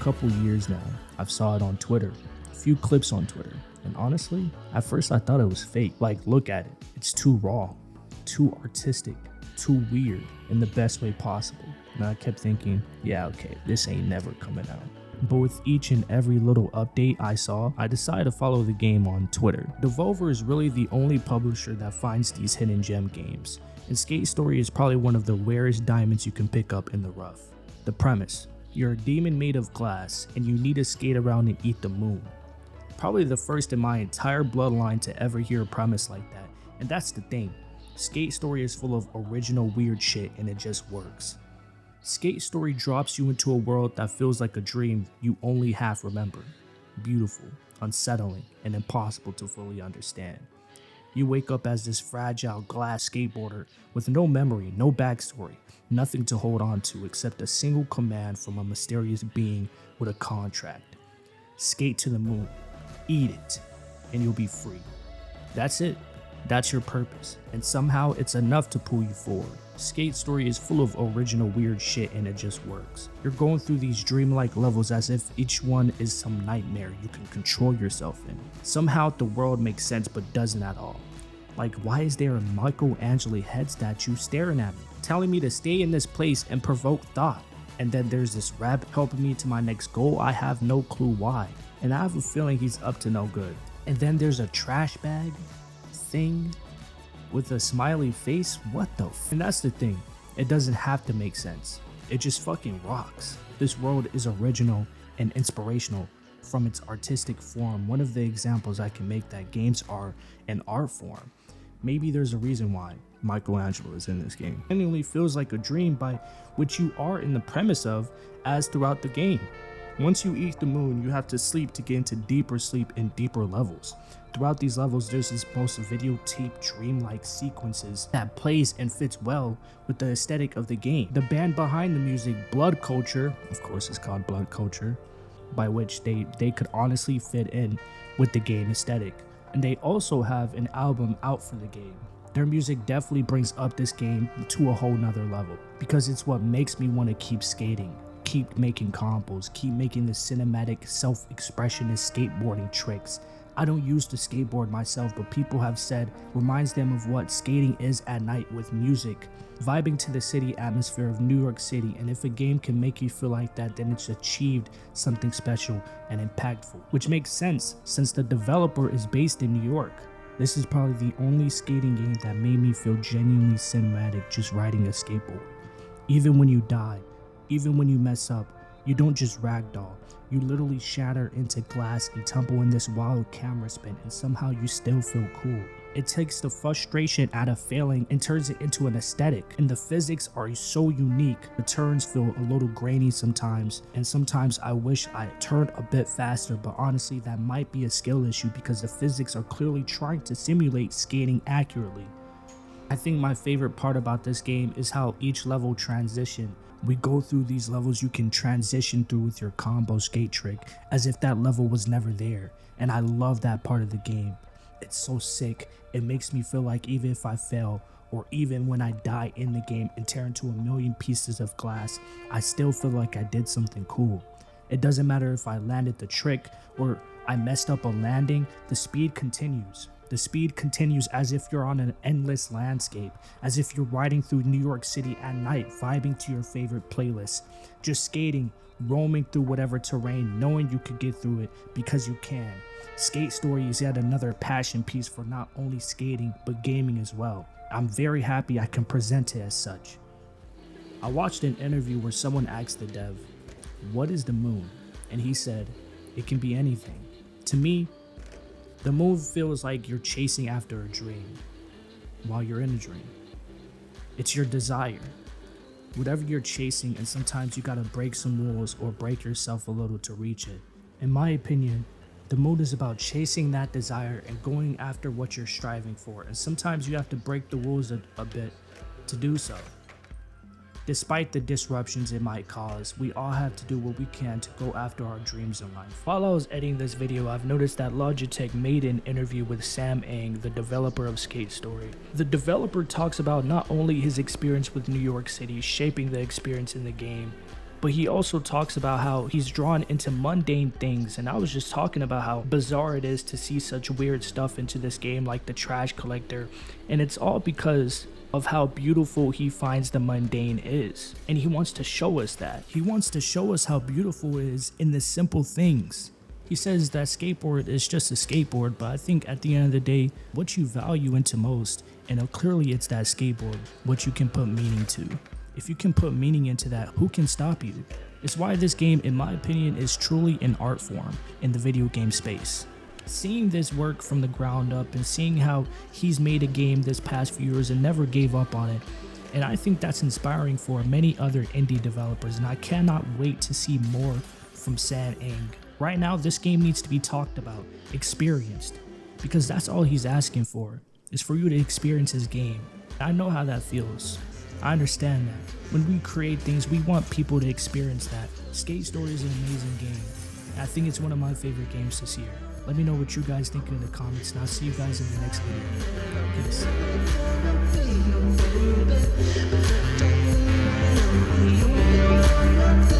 couple years now. I've saw it on Twitter, a few clips on Twitter, and honestly, at first I thought it was fake. Like, look at it. It's too raw, too artistic, too weird in the best way possible. And I kept thinking, yeah, okay, this ain't never coming out. But with each and every little update I saw, I decided to follow the game on Twitter. Devolver is really the only publisher that finds these hidden gem games, and Skate Story is probably one of the rarest diamonds you can pick up in the rough. The premise: you're a demon made of glass, and you need to skate around and eat the moon. Probably the first in my entire bloodline to ever hear a premise like that, and that's the thing. Skate Story is full of original weird shit, and it just works. Skate Story drops you into a world that feels like a dream you only half remember. Beautiful, unsettling, and impossible to fully understand. You wake up as this fragile glass skateboarder with no memory, no backstory, nothing to hold on to except a single command from a mysterious being with a contract. Skate to the moon, eat it, and you'll be free. That's it. That's your purpose, and somehow it's enough to pull you forward. Skate Story is full of original weird shit, and it just works. You're going through these dreamlike levels as if each one is some nightmare you can control yourself in. Somehow the world makes sense but doesn't at all. Like, why is there a Michelangelo head statue staring at me, telling me to stay in this place and provoke thought? And then there's this rap helping me to my next goal. I have no clue why, and I have a feeling he's up to no good. And then there's a trash bag thing with a smiley face. What the and that's the thing, it doesn't have to make sense, it just fucking rocks. This world is original and inspirational from its artistic form. One of the examples I can make that games are an art form. Maybe there's a reason why Michelangelo is in this game. It genuinely feels like a dream by which you are in the premise of as throughout the game. Once you eat the moon, you have to sleep to get into deeper sleep and deeper levels. Throughout these levels, there's this most videotape dreamlike sequences that plays and fits well with the aesthetic of the game. The band behind the music, Blood Culture, of course it's called Blood Culture, by which they could honestly fit in with the game aesthetic. And they also have an album out for the game. Their music definitely brings up this game to a whole nother level, because it's what makes me want to keep skating, keep making combos, keep making the cinematic self-expressionist skateboarding tricks. I don't use the skateboard myself, but people have said reminds them of what skating is at night with music, vibing to the city atmosphere of New York City. And if a game can make you feel like that, then it's achieved something special and impactful, which makes sense since the developer is based in New York. This is probably the only skating game that made me feel genuinely cinematic just riding a skateboard. Even when you die, even when you mess up, you don't just ragdoll. You literally shatter into glass and tumble in this wild camera spin, and somehow you still feel cool. It takes the frustration out of failing and turns it into an aesthetic, and the physics are so unique. The turns feel a little grainy sometimes, and sometimes I wish I turned a bit faster, but honestly that might be a skill issue because the physics are clearly trying to simulate skating accurately. I think my favorite part about this game is how each level transition. We go through these levels you can transition through with your combo skate trick as if that level was never there, and I love that part of the game. It's so sick. It makes me feel like even if I fail, or even when I die in the game and tear into a million pieces of glass, I still feel like I did something cool. It doesn't matter if I landed the trick or I messed up a landing, the speed continues. The speed continues as if you're on an endless landscape, as if you're riding through New York City at night, vibing to your favorite playlist, just skating, roaming through whatever terrain, knowing you could get through it because you can. Skate Story is yet another passion piece for not only skating, but gaming as well. I'm very happy I can present it as such. I watched an interview where someone asked the dev, "What is the moon?" And he said, "It can be anything." To me, the moon feels like you're chasing after a dream while you're in a dream. It's your desire, whatever you're chasing, and sometimes you gotta break some rules or break yourself a little to reach it. In my opinion, the mood is about chasing that desire and going after what you're striving for, and sometimes you have to break the rules a bit to do so. Despite the disruptions it might cause, we all have to do what we can to go after our dreams in life. While I was editing this video, I've noticed that Logitech made an interview with Sam Eng, the developer of Skate Story. The developer talks about not only his experience with New York City shaping the experience in the game, But he also talks about how he's drawn into mundane things, and I was just talking about how bizarre it is to see such weird stuff into this game, like the trash collector, and it's all because of how beautiful he finds the mundane is. And he wants to show us that. He wants to show us how beautiful it is in the simple things. He says that skateboard is just a skateboard, but I think at the end of the day, what you value into most, and clearly it's that skateboard, what you can put meaning to. If you can put meaning into that, who can stop you? It's why this game, in my opinion, is truly an art form in the video game space. Seeing this work from the ground up and seeing how he's made a game this past few years and never gave up on it, and I think that's inspiring for many other indie developers, and I cannot wait to see more from San Eng. Right now, this game needs to be talked about, experienced, because that's all he's asking for, is for you to experience his game. I know how that feels. I understand that. When we create things, we want people to experience that. Skate Story is an amazing game. I think it's one of my favorite games this year. Let me know what you guys think in the comments, and I'll see you guys in the next video. Peace.